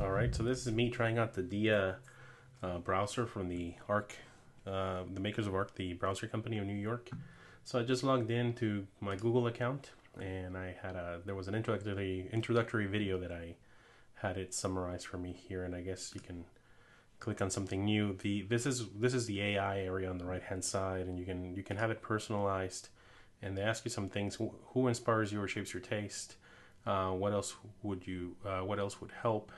All right, so this is me trying out the Dia browser from the Arc, the makers of Arc, the browser company of New York. So I just logged into my Google account, and there was an introductory video that I had it summarized for me here, and I guess you can click on something new. This is the AI area on the right hand side, and you can have it personalized, and they ask you some things: who inspires you or shapes your taste? What else would help?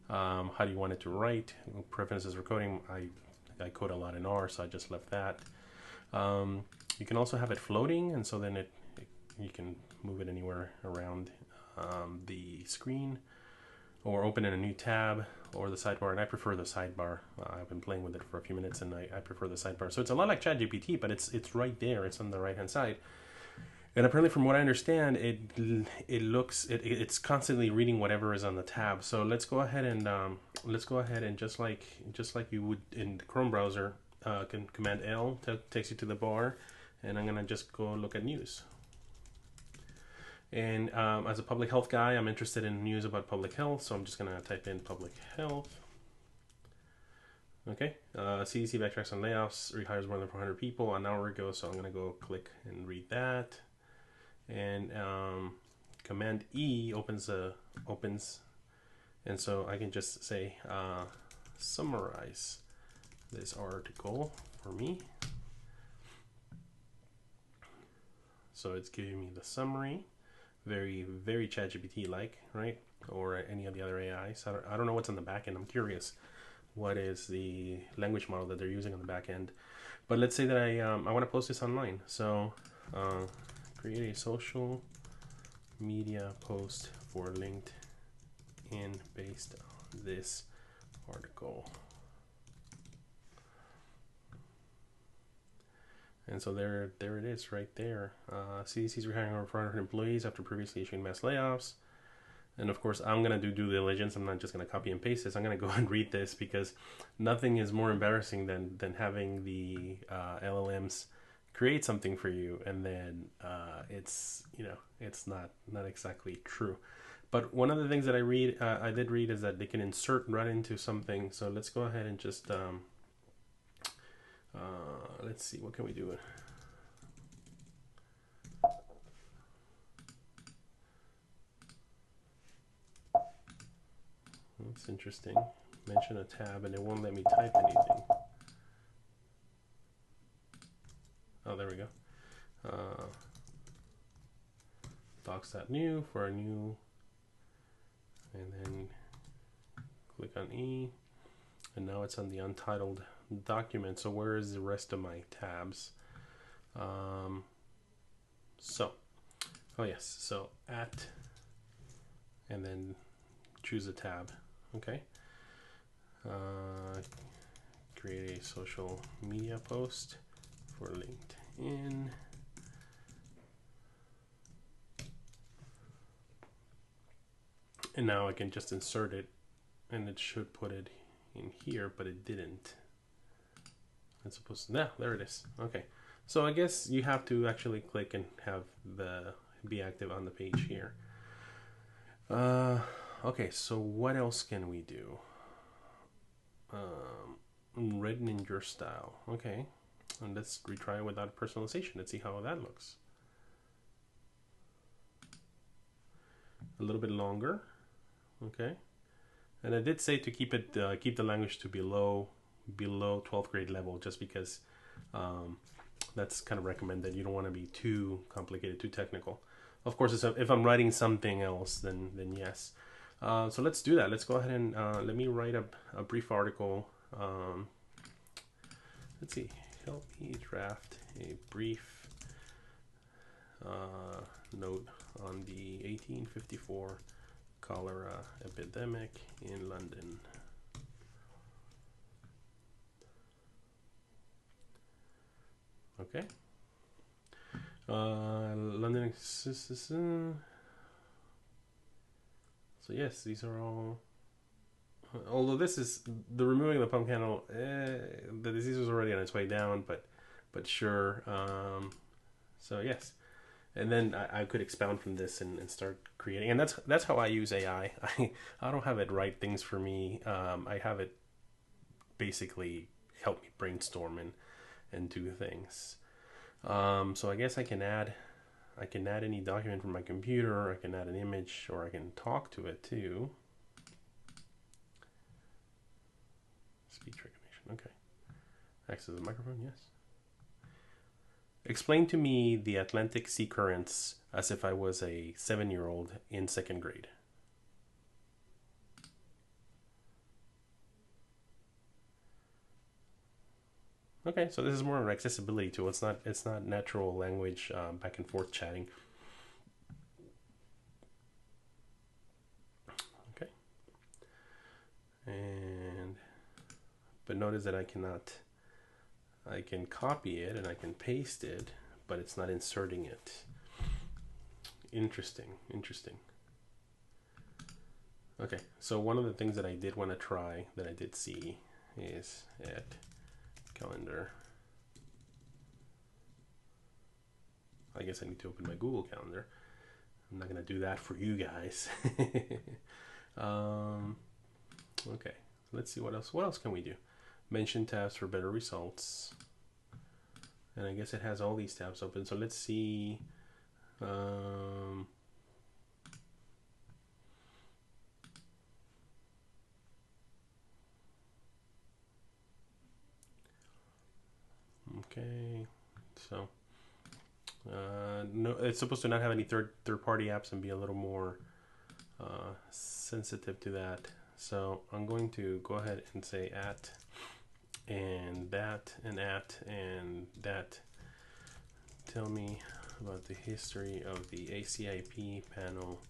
How do you want it to write? Preferences for coding. I code a lot in R, so I just left that. You can also have it floating, and so then you can move it anywhere around the screen, or open in a new tab, or the sidebar. And I prefer the sidebar. I've been playing with it for a few minutes, and I prefer the sidebar. So it's a lot like ChatGPT, but it's right there. It's on the right hand side. And apparently, from what I understand, it's constantly reading whatever is on the tab. So let's go ahead and just like you would in the Chrome browser, Command L takes you to the bar, and I'm gonna just go look at news. And as a public health guy, I'm interested in news about public health, so I'm just gonna type in public health. Okay, CDC backtracks on layoffs, rehires more than 400 people an hour ago. So I'm gonna go click and read that. And Command E opens, and so I can just say summarize this article for me. So it's giving me the summary, very ChatGPT like, right? Or any of the other AIs. I don't know what's on the back end. I'm curious what is the language model that they're using on the back end. But let's say that I want to post this online. So create a social media post for LinkedIn based on this article. And so there it is right there. CDC's rehiring over 400 employees after previously issuing mass layoffs. And of course, I'm going to do due diligence. I'm not just going to copy and paste this. I'm going to go and read this, because nothing is more embarrassing than having the LLMs create something for you, and then it's not exactly true. But one of the things that I did read is that they can insert right into something. So let's go ahead and just let's see, what can we do? That's interesting. Mention a tab and it won't let me type anything. Oh, there we go. Docs.new for a new, and then click on E, and now it's on the untitled document. So where is the rest of my tabs? Oh yes, so at, and then choose a tab. Okay. Create a social media post for LinkedIn. And now I can just insert it, and it should put it in here, but it didn't. It's supposed to, there it is. Okay. So I guess you have to actually click and have be active on the page here. Okay, so what else can we do? Written in your style. Okay. And let's retry it without personalization. Let's see how that looks. A little bit longer. Okay. And I did say to keep the language to below 12th grade level, just because that's kind of recommended. You don't want to be too complicated, too technical. Of course, if I'm writing something else, then yes. So let's do that. Let's go ahead and let me write a brief article. Let's see. Help me draft a brief note on the 1854 cholera epidemic in London. Okay. London. So yes, these are all. Although this is the removing the pump handle, the disease was already on its way down, but sure. So yes, and then I could expound from this and start creating. And that's how I use AI. I don't have it write things for me. I have it basically help me brainstorm and do things. So I guess I can add any document from my computer, or I can add an image, or I can talk to it too. Speech recognition, okay. Access the microphone, yes. Explain to me the Atlantic sea currents as if I was a 7-year-old in 2nd grade. Okay, so this is more of an accessibility tool. It's not natural language back and forth chatting. Okay, but notice that I can copy it and I can paste it, but it's not inserting it. Interesting. Okay, so one of the things that I did want to try, that I did see, is at calendar. I guess I need to open my Google Calendar. I'm not gonna do that for you guys. Okay, let's see what else. What else can we do? Mention tabs for better results. And I guess it has all these tabs open. So let's see. Okay, so no, it's supposed to not have any third-party apps and be a little more sensitive to that. So I'm going to go ahead and say at and that and at and that. Tell me about the history of the ACIP panel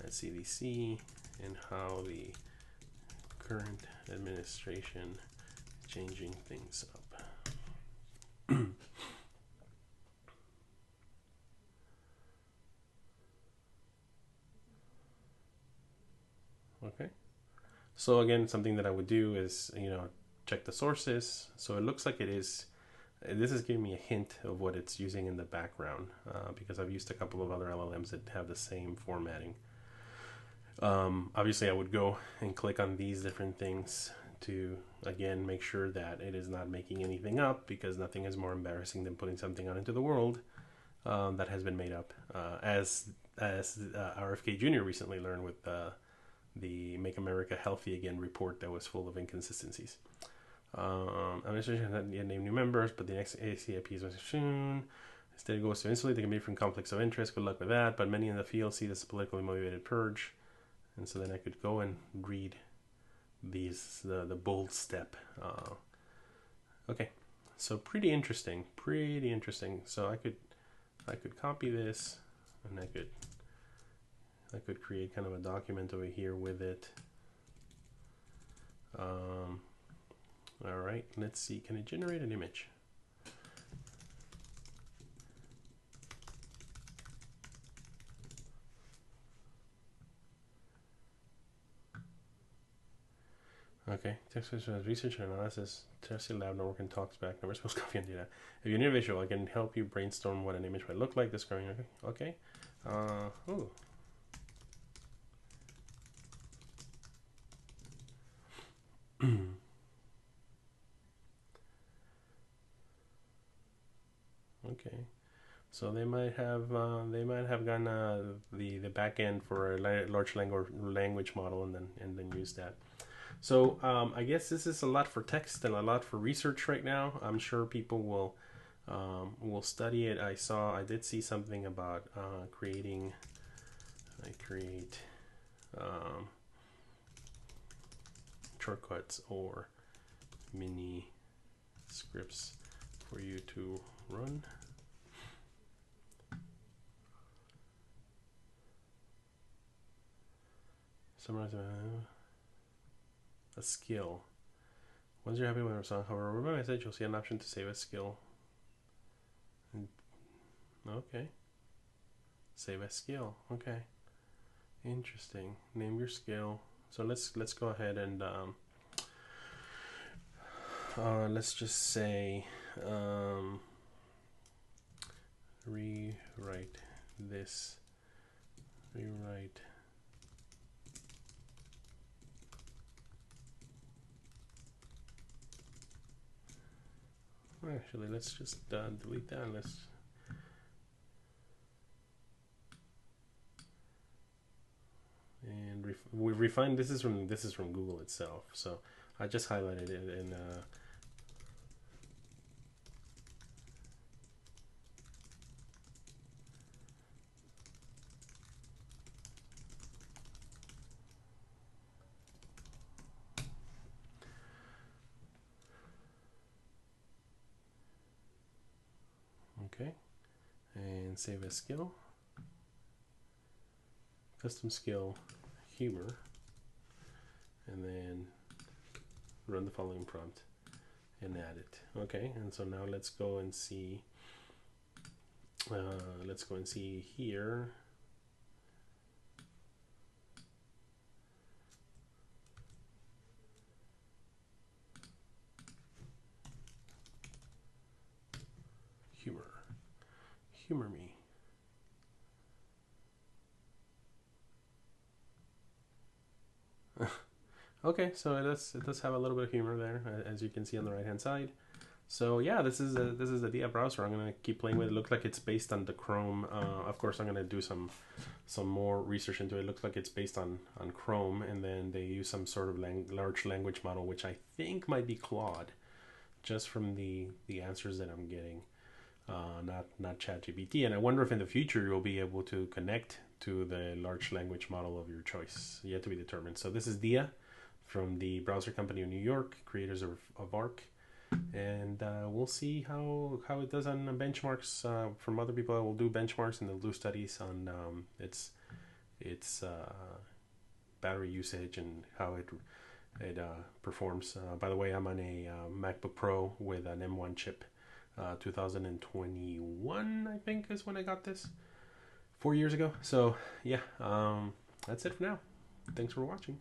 at CDC and how the current administration changing things up. Okay, so again, something that I would do is, check the sources. So it looks like it is, this is giving me a hint of what it's using in the background, because I've used a couple of other LLMs that have the same formatting. Obviously I would go and click on these different things to, again, make sure that it is not making anything up, because nothing is more embarrassing than putting something out into the world that has been made up, as RFK Jr. recently learned with the Make America Healthy Again report that was full of inconsistencies. Administration has not yet named new members, but the next ACIP is soon. Instead, it goes to insulate the committee from conflicts of interest. Good luck with that. But many in the field see this as a politically motivated purge. And so then I could go and read these, the bold step. Okay, so pretty interesting. So I could copy this, and I could create kind of a document over here with it. All right, let's see. Can it generate an image? Okay, text research and analysis, testing lab network and talks back, numbers, post copy and data. If you're an individual, I can help you brainstorm what an image might look like. Describing, okay. Ooh. Okay, so they might have gone the back end for a large language model and then use that. So I guess this is a lot for text and a lot for research right now. I'm sure people will study it. I did see something about create shortcuts or mini scripts for you to run. Summarize a skill. Once you're happy with your song, however, remember I said you'll see an option to save a skill. Okay. Save a skill. Okay. Interesting. Name your skill. So let's go ahead and let's just say rewrite this rewrite. Actually, let's just delete that. We refined. This is from Google itself. So I just highlighted it in. Okay, and save as skill. Custom skill, humor, and then run the following prompt and add it. Okay, and so now let's go and see. Let's go and see here. Humor me. Okay, so it does have a little bit of humor there, as you can see on the right hand side. So yeah, this is the Dia browser. I'm gonna keep playing with it. It looks like it's based on the Chrome. Of course, I'm gonna do some more research into it. It looks like it's based on Chrome, and then they use some sort of large language model, which I think might be Claude, just from the answers that I'm getting. Not ChatGPT. And I wonder if in the future you'll be able to connect to the large language model of your choice. Yet to be determined. So this is Dia from the browser company in New York, creators of Arc. And we'll see how it does on benchmarks from other people. I will do benchmarks and they'll do studies on its battery usage and how it performs. By the way, I'm on a MacBook Pro with an M1 chip. 2021, I think, is when I got this 4 years ago. So yeah, that's it for now. Thanks for watching.